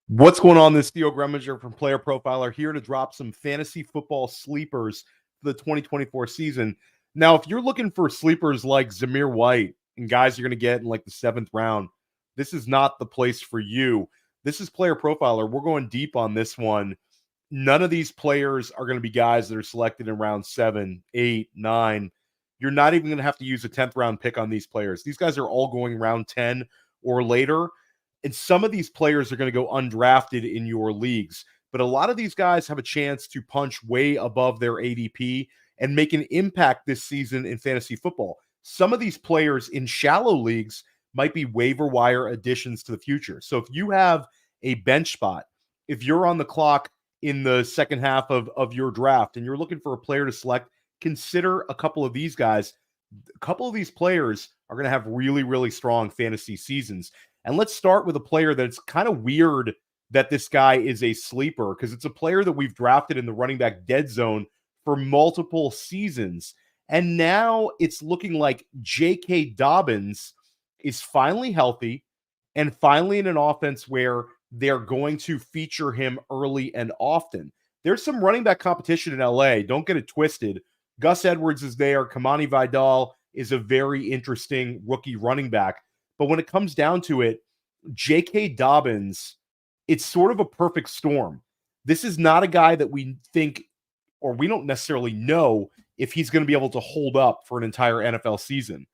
What's going on? This is Theo Gremminger from Player Profiler here to drop some fantasy football sleepers for the 2024 season. Now, if you're looking for sleepers like Zamir White and guys you're going to get in like the 7th round, this is not the place for you. This is Player Profiler. We're going deep on this one. None of these players are going to be guys that are selected in round 7, 8, 9. You're not even going to have to use a 10th round pick on these players. These guys are all going round 10 or later. And some of these players are going to go undrafted in your leagues. But a lot of these guys have a chance to punch way above their ADP and make an impact this season in fantasy football. Some of these players in shallow leagues might be waiver wire additions to the future. So if you have a bench spot, if you're on the clock in the second half of your draft and you're looking for a player to select, consider a couple of these guys. A couple of these players are going to have really, really strong fantasy seasons. And let's start with a player that's kind of weird that this guy is a sleeper because it's a player that we've drafted in the running back dead zone for multiple seasons. And now it's looking like J.K. Dobbins is finally healthy and finally in an offense where they're going to feature him early and often. There's some running back competition in LA. Don't get it twisted. Gus Edwards is there. Kamani Vidal is a very interesting rookie running back. But when it comes down to it, J.K. Dobbins, it's sort of a perfect storm. This is not a guy that we think, or we don't necessarily know if he's going to be able to hold up for an entire NFL season.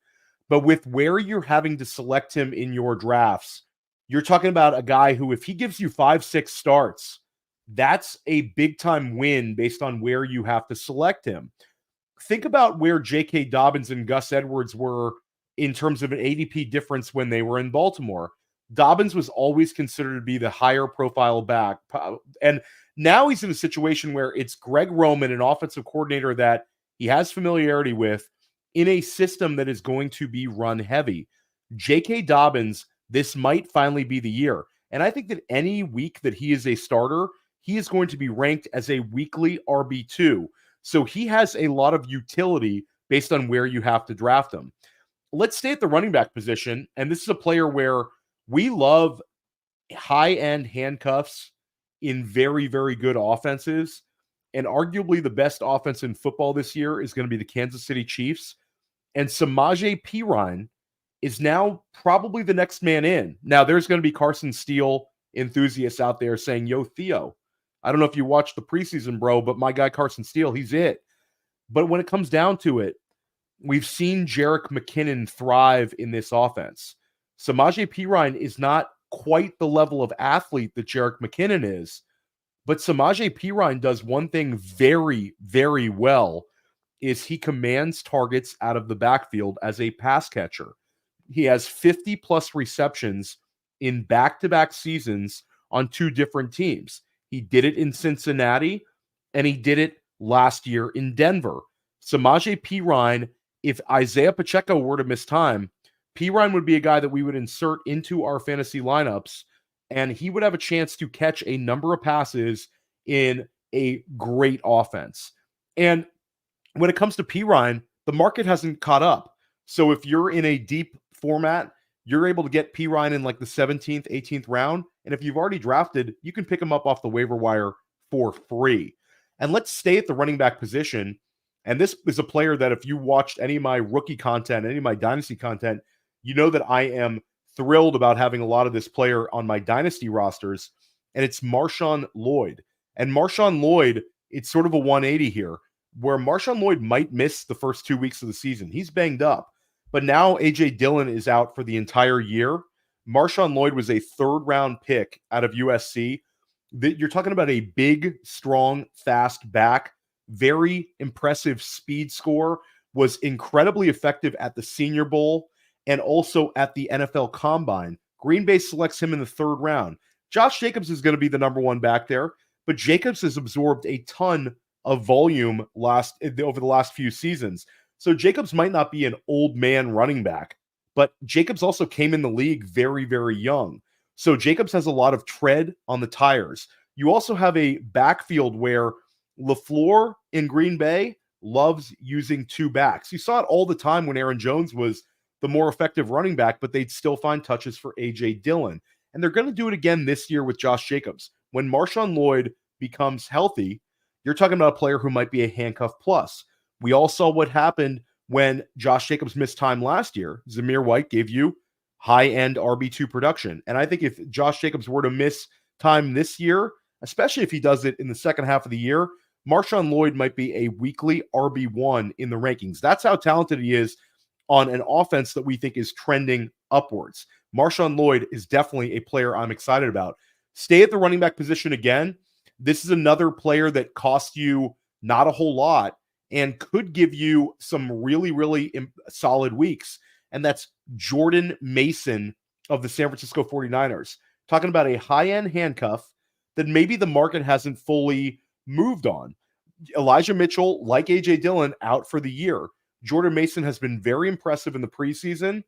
But with where you're having to select him in your drafts, you're talking about a guy who, if he gives you 5-6 starts, that's a big-time win based on where you have to select him. Think about where J.K. Dobbins and Gus Edwards were in terms of an ADP difference when they were in Baltimore. Dobbins was always considered to be the higher profile back. And now he's in a situation where it's Greg Roman, an offensive coordinator that he has familiarity with, in a system that is going to be run heavy. J.K. Dobbins, this might finally be the year. And I think that any week that he is a starter, he is going to be ranked as a weekly RB2. So he has a lot of utility based on where you have to draft him. Let's stay at the running back position. And this is a player where we love high-end handcuffs in very, very good offenses. And arguably the best offense in football this year is going to be the Kansas City Chiefs. And Samaje Perine is now probably the next man in. Now, there's going to be Carson Steele enthusiasts out there saying, yo, Theo, I don't know if you watched the preseason, bro, but my guy Carson Steele, he's it. But when it comes down to it, we've seen Jerick McKinnon thrive in this offense. Samaje Perine is not quite the level of athlete that Jerick McKinnon is, but Samaje Perine does one thing very, very well, is he commands targets out of the backfield as a pass catcher. He has 50-plus receptions in back-to-back seasons on 2 different teams. He did it in Cincinnati, and he did it last year in Denver. Samaje Perine, if Isaiah Pacheco were to miss time, Perine would be a guy that we would insert into our fantasy lineups, and he would have a chance to catch a number of passes in a great offense. And when it comes to Perine, the market hasn't caught up. So if you're in a deep format, you're able to get Perine in like the 17th, 18th round. And if you've already drafted, you can pick him up off the waiver wire for free. And let's stay at the running back position. And this is a player that if you watched any of my rookie content, any of my dynasty content, you know that I am thrilled about having a lot of this player on my dynasty rosters. And it's Marshawn Lloyd. And Marshawn Lloyd, it's sort of a 180 here, where Marshawn Lloyd might miss the first 2 weeks of the season. He's banged up. But now A.J. Dillon is out for the entire year. Marshawn Lloyd was a 3rd-round pick out of USC. You're talking about a big, strong, fast back. Very impressive speed score. Was incredibly effective at the Senior Bowl and also at the NFL Combine. Green Bay selects him in the 3rd round. Josh Jacobs is going to be the number 1 back there, but Jacobs has absorbed a ton of volume over the last few seasons. So Jacobs might not be an old man running back, but Jacobs also came in the league very, very young. So Jacobs has a lot of tread on the tires. You also have a backfield where LaFleur in Green Bay loves using 2 backs. You saw it all the time when Aaron Jones was the more effective running back, but they'd still find touches for A.J. Dillon. And they're going to do it again this year with Josh Jacobs. When Marshawn Lloyd becomes healthy, you're talking about a player who might be a handcuff plus. We all saw what happened when Josh Jacobs missed time last year. Zamir White gave you high-end RB2 production. And I think if Josh Jacobs were to miss time this year, especially if he does it in the second half of the year, Marshawn Lloyd might be a weekly RB1 in the rankings. That's how talented he is on an offense that we think is trending upwards. Marshawn Lloyd is definitely a player I'm excited about. Stay at the running back position again. This is another player that costs you not a whole lot and could give you some really, really solid weeks. And that's Jordan Mason of the San Francisco 49ers. Talking about a high-end handcuff that maybe the market hasn't fully moved on. Elijah Mitchell, like A.J. Dillon, out for the year. Jordan Mason has been very impressive in the preseason,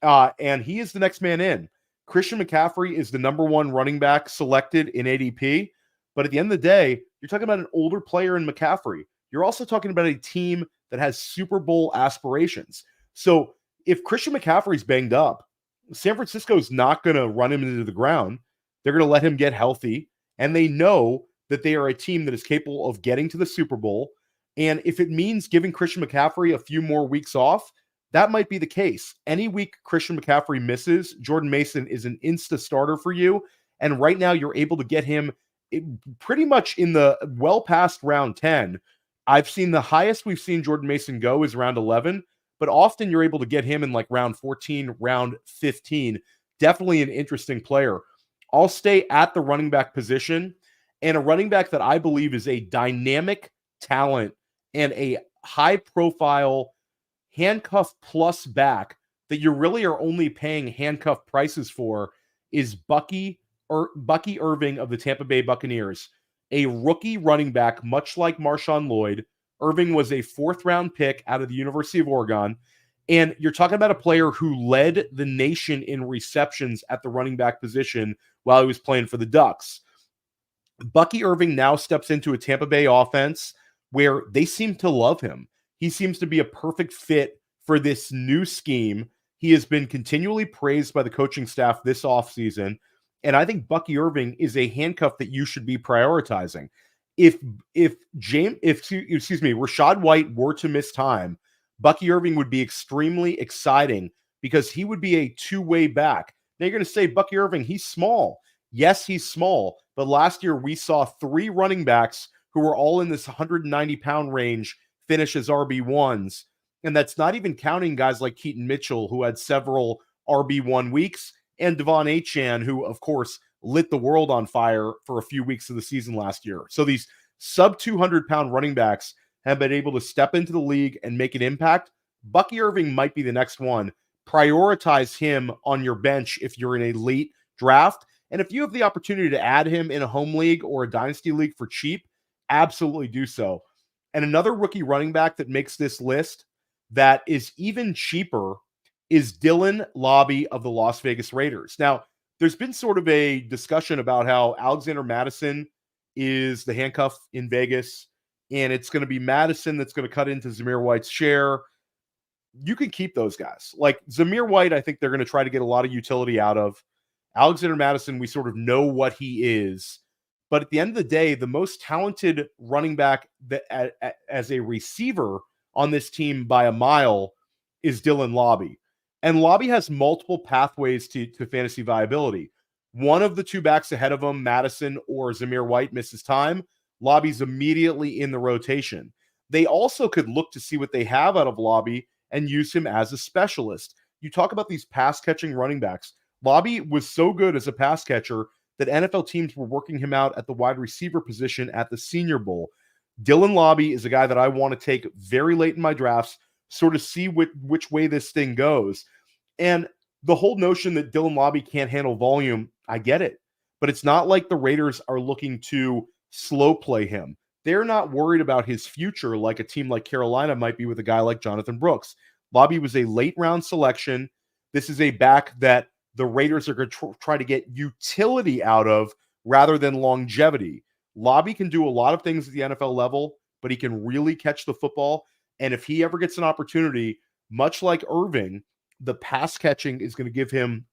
and he is the next man in. Christian McCaffrey is the number one running back selected in ADP, but at the end of the day, you're talking about an older player in McCaffrey. You're also talking about a team that has Super Bowl aspirations. So if Christian McCaffrey's banged up, San Francisco's not going to run him into the ground. They're going to let him get healthy, and they know that they are a team that is capable of getting to the Super Bowl. And if it means giving Christian McCaffrey a few more weeks off, that might be the case. Any week Christian McCaffrey misses, Jordan Mason is an insta starter for you. And right now you're able to get him pretty much in the well past round 10. I've seen the highest we've seen Jordan Mason go is round 11, but often you're able to get him in like round 14, round 15. Definitely an interesting player. I'll stay at the running back position, and a running back that I believe is a dynamic talent and a high-profile handcuff plus back that you really are only paying handcuff prices for is Bucky Irving of the Tampa Bay Buccaneers, a rookie running back, much like Marshawn Lloyd. Irving was a fourth-round pick out of the University of Oregon, and you're talking about a player who led the nation in receptions at the running back position while he was playing for the Ducks. Bucky Irving now steps into a Tampa Bay offense where they seem to love him. He seems to be a perfect fit for this new scheme. He has been continually praised by the coaching staff this offseason, and I think Bucky Irving is a handcuff that you should be prioritizing. If Rachaad White were to miss time, Bucky Irving would be extremely exciting because he would be a two-way back. Now you're going to say, Bucky Irving, he's small. Yes, he's small, but last year we saw three running backs who were all in this 190-pound range finish as RB1s, and that's not even counting guys like Keaton Mitchell, who had several RB1 weeks, and Devon Achane, who, of course, lit the world on fire for a few weeks of the season last year. So these sub-200-pound running backs have been able to step into the league and make an impact. Bucky Irving might be the next one. Prioritize him on your bench if you're in a late draft. And if you have the opportunity to add him in a home league or a dynasty league for cheap, absolutely do so. And another rookie running back that makes this list that is even cheaper is Dylan Lobby of the Las Vegas Raiders. Now, there's been sort of a discussion about how Alexander Mattison is the handcuff in Vegas, and it's going to be Madison that's going to cut into Zamir White's share. You can keep those guys. Like Zamir White, I think they're going to try to get a lot of utility out of. Alexander Mattison, we sort of know what he is. But at the end of the day, the most talented running back that as a receiver on this team by a mile is Dylan Lobby. And Lobby has multiple pathways to fantasy viability. One of the two backs ahead of him, Madison or Zamir White, misses time. Lobby's immediately in the rotation. They also could look to see what they have out of Lobby and use him as a specialist. You talk about these pass-catching running backs. Lobby was so good as a pass catcher that NFL teams were working him out at the wide receiver position at the Senior Bowl. Dylan Lobby is a guy that I want to take very late in my drafts, sort of see which way this thing goes. And the whole notion that Dylan Lobby can't handle volume, I get it. But it's not like the Raiders are looking to slow play him. They're not worried about his future like a team like Carolina might be with a guy like Jonathan Brooks. Lobby was a late round selection. This is a back that the Raiders are going to try to get utility out of rather than longevity. Lobby can do a lot of things at the NFL level, but he can really catch the football. And if he ever gets an opportunity, much like Irving, the pass catching is going to give him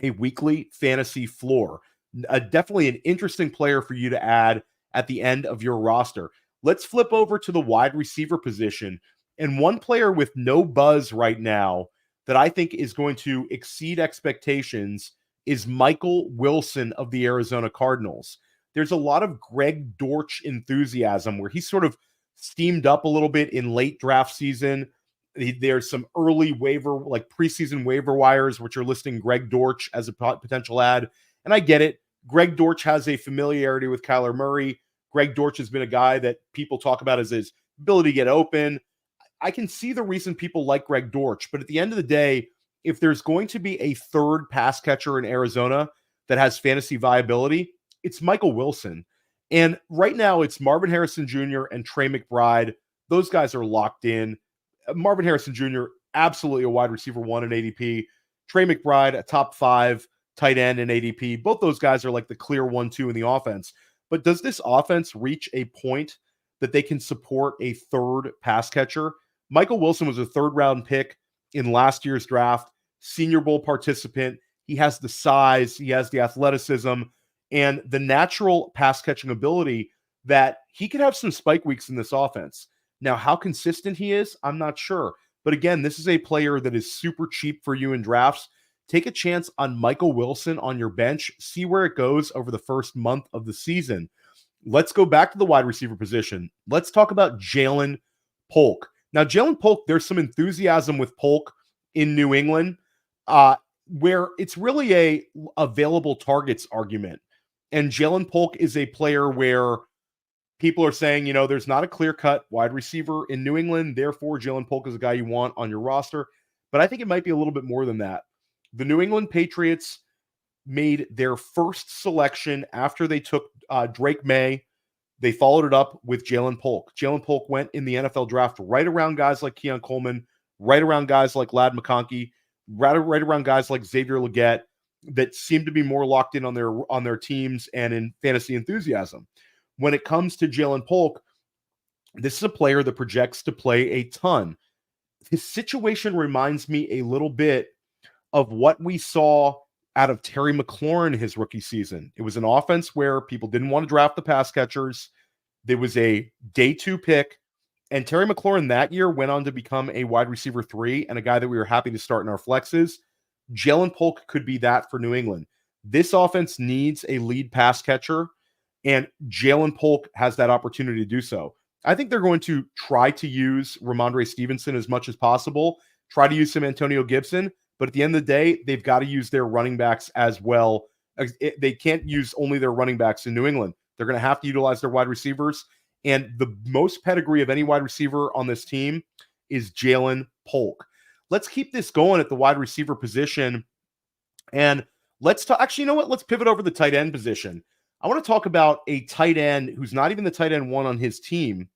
a weekly fantasy floor. Definitely an interesting player for you to add at the end of your roster. Let's flip over to the wide receiver position. And one player with no buzz right now that I think is going to exceed expectations is Michael Wilson of the Arizona Cardinals. There's a lot of Greg Dortch enthusiasm where he sort of steamed up a little bit in late draft season. There's some early waiver, like preseason waiver wires, which are listing Greg Dortch as a potential ad. And I get it. Greg Dortch has a familiarity with Kyler Murray. Greg Dortch has been a guy that people talk about as his ability to get open. I can see the reason people like Greg Dortch, but at the end of the day, if there's going to be a third pass catcher in Arizona that has fantasy viability, it's Michael Wilson. And right now, it's Marvin Harrison Jr. and Trey McBride. Those guys are locked in. Marvin Harrison Jr., absolutely a wide receiver 1 in ADP. Trey McBride, a top 5 tight end in ADP. Both those guys are like the clear 1-2 in the offense. But does this offense reach a point that they can support a third pass catcher? Michael Wilson was a third-round pick in last year's draft, Senior Bowl participant. He has the size, he has the athleticism, and the natural pass-catching ability that he could have some spike weeks in this offense. Now, how consistent he is, I'm not sure. But again, this is a player that is super cheap for you in drafts. Take a chance on Michael Wilson on your bench. See where it goes over the first month of the season. Let's go back to the wide receiver position. Let's talk about Jalen Polk. Now, Jalen Polk, there's some enthusiasm with Polk in New England, where it's really a available targets argument. And Jalen Polk is a player where people are saying, there's not a clear-cut wide receiver in New England. Therefore, Jalen Polk is a guy you want on your roster. But I think it might be a little bit more than that. The New England Patriots made their first selection after they took Drake May. They followed it up with Jalen Polk. Jalen Polk went in the NFL draft right around guys like Keon Coleman, right around guys like Ladd McConkey, right around guys like Xavier Legette that seemed to be more locked in on their teams and in fantasy enthusiasm. When it comes to Jalen Polk, this is a player that projects to play a ton. His situation reminds me a little bit of what we saw out of Terry McLaurin his rookie season. It was an offense where people didn't want to draft the pass catchers. There was a day 2 pick, and Terry McLaurin that year went on to become a wide receiver 3 and a guy that we were happy to start in our flexes. Jalen Polk could be that for New England. This offense needs a lead pass catcher, and Jalen Polk has that opportunity to do so. I think they're going to try to use Ramondre Stevenson as much as possible, try to use some Antonio Gibson, but at the end of the day, they've got to use their running backs as well. They can't use only their running backs in New England. They're going to have to utilize their wide receivers. And the most pedigree of any wide receiver on this team is Jalen Polk. Let's keep this going at the wide receiver position. And let's talk. Actually, you know what? Let's pivot over the tight end position. I want to talk about a tight end who's not even the tight end 1 on his team,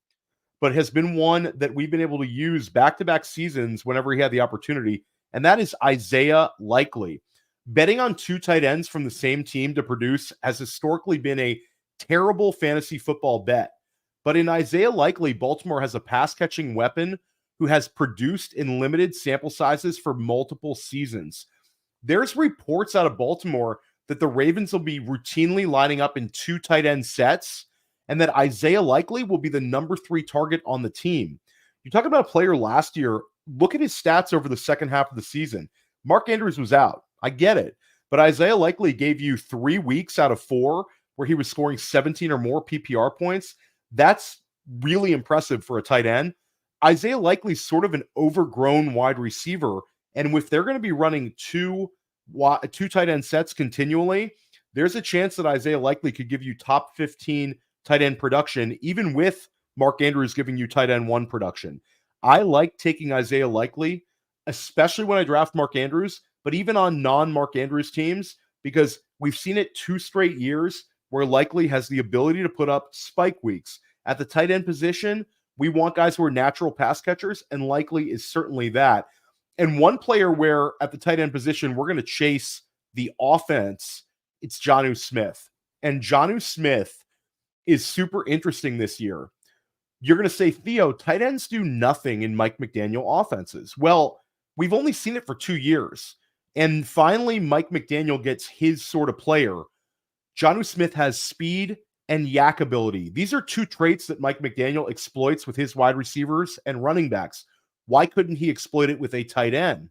but has been one that we've been able to use back-to-back seasons whenever he had the opportunity. And that is Isaiah Likely. Betting on 2 tight ends from the same team to produce has historically been a terrible fantasy football bet. But in Isaiah Likely, Baltimore has a pass-catching weapon who has produced in limited sample sizes for multiple seasons. There's reports out of Baltimore that the Ravens will be routinely lining up in 2 tight end sets, and that Isaiah Likely will be the number 3 target on the team. You talk about a player last year. Look at his stats over the second half of the season. Mark Andrews was out. I get it. But Isaiah Likely gave you 3 weeks out of 4 where he was scoring 17 or more PPR points. That's really impressive for a tight end. Isaiah Likely's sort of an overgrown wide receiver. And if they're going to be running two tight end sets continually, there's a chance that Isaiah Likely could give you top 15 tight end production, even with Mark Andrews giving you tight end 1 production. I like taking Isaiah Likely, especially when I draft Mark Andrews, but even on non-Mark Andrews teams, because we've seen it 2 straight years where Likely has the ability to put up spike weeks. At the tight end position, we want guys who are natural pass catchers, and Likely is certainly that. And one player where at the tight end position, we're going to chase the offense, it's Jonnu Smith. And Jonnu Smith is super interesting this year. You're going to say, Theo, tight ends do nothing in Mike McDaniel offenses. Well, we've only seen it for 2 years. And finally, Mike McDaniel gets his sort of player. Jonnu Smith has speed and yak ability. These are two traits that Mike McDaniel exploits with his wide receivers and running backs. Why couldn't he exploit it with a tight end?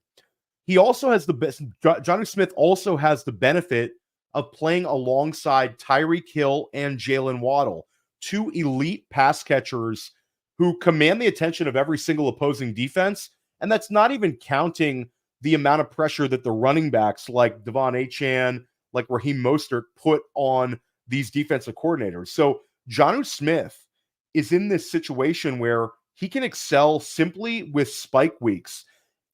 He also has the best. Jonnu Smith also has the benefit of playing alongside Tyreek Hill and Jalen Waddle, two elite pass catchers who command the attention of every single opposing defense. And that's not even counting the amount of pressure that the running backs like Devon Achane, like Raheem Mostert put on these defensive coordinators. So Jonnu Smith is in this situation where he can excel simply with spike weeks.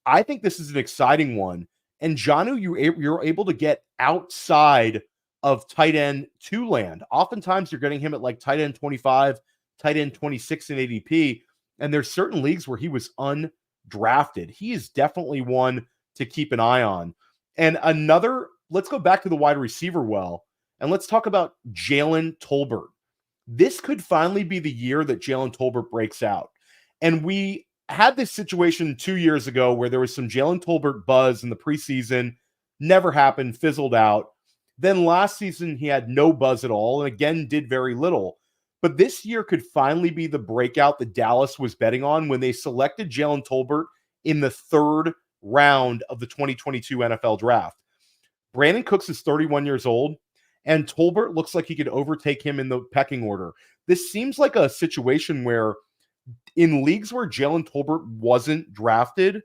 I think this is an exciting one. And Jonnu, you're able to get outside of tight end 2 land. Oftentimes you're getting him at like tight end 25, tight end 26 in ADP. And there's certain leagues where he was undrafted. He is definitely one to keep an eye on. And let's go back to the wide receiver and let's talk about Jalen Tolbert. This could finally be the year that Jalen Tolbert breaks out. And we had this situation 2 years ago where there was some Jalen Tolbert buzz in the preseason, never happened, fizzled out. Then last season, he had no buzz at all and again did very little. But this year could finally be the breakout that Dallas was betting on when they selected Jalen Tolbert in the 3rd round of the 2022 NFL draft. Brandon Cooks is 31 years old, and Tolbert looks like he could overtake him in the pecking order. This seems like a situation where in leagues where Jalen Tolbert wasn't drafted,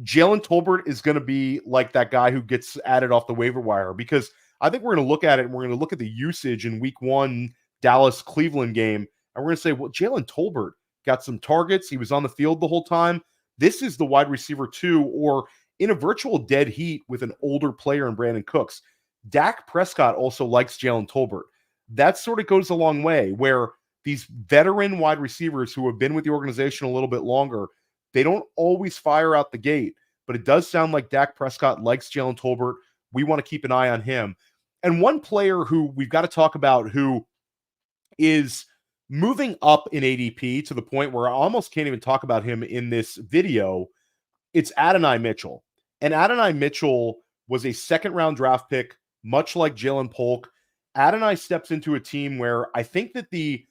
Jalen Tolbert is going to be like that guy who gets added off the waiver wire, because I think we're going to look at it and we're going to look at the usage in week 1 Dallas-Cleveland game, and we're going to say, well, Jalen Tolbert got some targets. He was on the field the whole time. This is the wide receiver 2, or in a virtual dead heat with an older player in Brandon Cooks. Dak Prescott also likes Jalen Tolbert. That sort of goes a long way, where these veteran wide receivers who have been with the organization a little bit longer, they don't always fire out the gate, but it does sound like Dak Prescott likes Jalen Tolbert. We want to keep an eye on him. And one player who we've got to talk about who is moving up in ADP to the point where I almost can't even talk about him in this video, it's Adonai Mitchell. And Adonai Mitchell was a 2nd-round draft pick, much like Jalen Polk. Adonai steps into a team where I think that the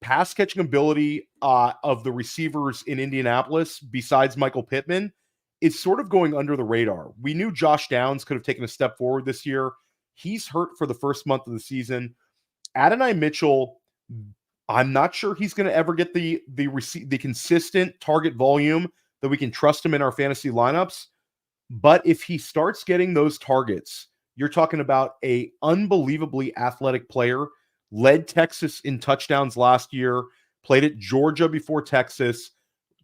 pass catching ability of the receivers in Indianapolis, besides Michael Pittman, is sort of going under the radar. We knew Josh Downs could have taken a step forward this year. He's hurt for the first month of the season. Adonai Mitchell, I'm not sure he's going to ever get the consistent target volume that we can trust him in our fantasy lineups. But if he starts getting those targets, you're talking about a unbelievably athletic player, led Texas in touchdowns last year, played at Georgia before Texas,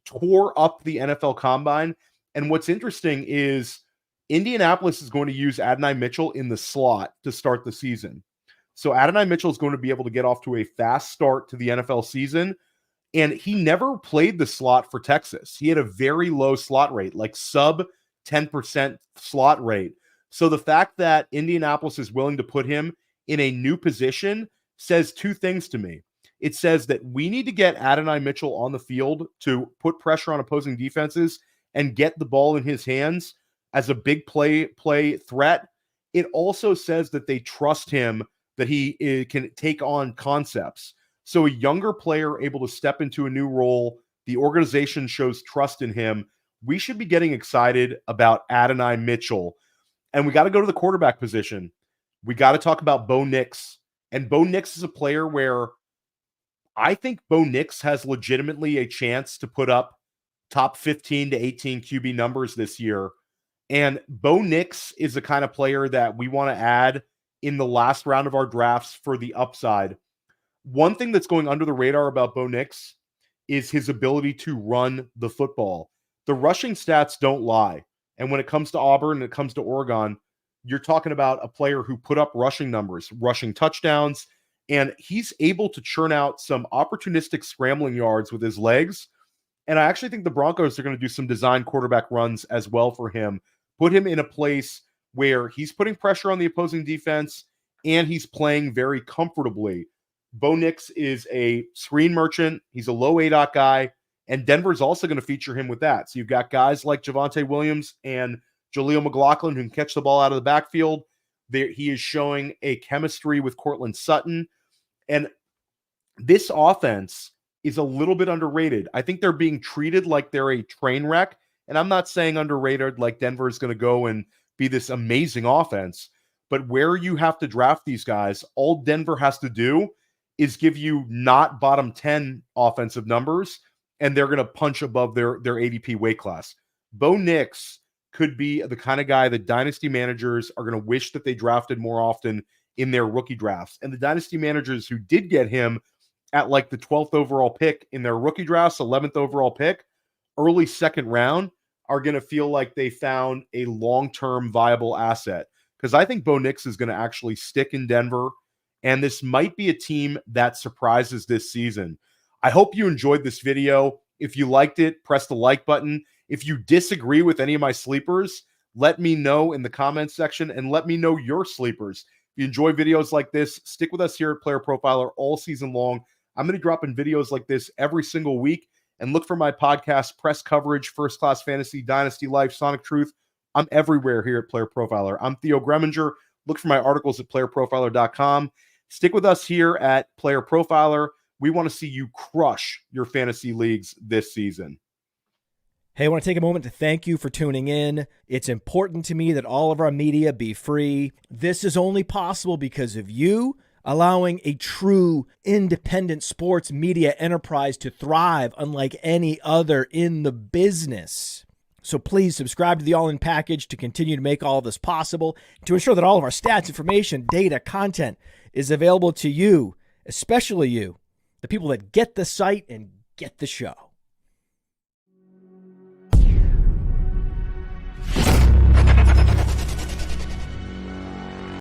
tore up the NFL Combine. And what's interesting is Indianapolis is going to use Adonai Mitchell in the slot to start the season. So Adonai Mitchell is going to be able to get off to a fast start to the NFL season. And he never played the slot for Texas. He had a very low slot rate, like sub 10% slot rate. So the fact that Indianapolis is willing to put him in a new position says 2 things to me. It says that we need to get Adonai Mitchell on the field to put pressure on opposing defenses and get the ball in his hands as a big play threat. It also says that they trust him, that he can take on concepts. So a younger player able to step into a new role, the organization shows trust in him. We should be getting excited about Adonai Mitchell. And we got to go to the quarterback position. We got to talk about Bo Nix. And Bo Nix is a player where I think Bo Nix has legitimately a chance to put up top 15 to 18 QB numbers this year. And Bo Nix is the kind of player that we want to add in the last round of our drafts for the upside. One thing that's going under the radar about Bo Nix is his ability to run the football. The rushing stats don't lie. And when it comes to Auburn and it comes to Oregon, you're talking about a player who put up rushing numbers, rushing touchdowns, and he's able to churn out some opportunistic scrambling yards with his legs. And I actually think the Broncos are going to do some design quarterback runs as well for him, put him in a place where he's putting pressure on the opposing defense and he's playing very comfortably. Bo Nix is a screen merchant. He's a low ADOT guy, and Denver's also going to feature him with that. So you've got guys like Javonte Williams and Jaleel McLaughlin, who can catch the ball out of the backfield. He is showing a chemistry with Cortland Sutton. And this offense is a little bit underrated. I think they're being treated like they're a train wreck. And I'm not saying underrated like Denver is going to go and be this amazing offense. But where you have to draft these guys, all Denver has to do is give you not bottom 10 offensive numbers, and they're going to punch above their ADP weight class. Bo Nix could be the kind of guy that dynasty managers are going to wish that they drafted more often in their rookie drafts. And the dynasty managers who did get him at like the 12th overall pick in their rookie drafts, 11th overall pick, early second round, are going to feel like they found a long-term viable asset. Because I think Bo Nix is going to actually stick in Denver, and this might be a team that surprises this season. I hope you enjoyed this video. If you liked it, press the like button. If you disagree with any of my sleepers, let me know in the comments section, and let me know your sleepers. If you enjoy videos like this, stick with us here at Player Profiler all season long. I'm going to drop in videos like this every single week, and look for my podcast, Press Coverage, First Class Fantasy, Dynasty Life, Sonic Truth. I'm everywhere here at Player Profiler. I'm Theo Gremminger. Look for my articles at playerprofiler.com. Stick with us here at Player Profiler. We want to see you crush your fantasy leagues this season. Hey, I want to take a moment to thank you for tuning in. It's important to me that all of our media be free. This is only possible because of you allowing a true independent sports media enterprise to thrive unlike any other in the business. So please subscribe to the All In Package to continue to make all of this possible, to ensure that all of our stats, information, data, content is available to you, especially you, the people that get the site and get the show.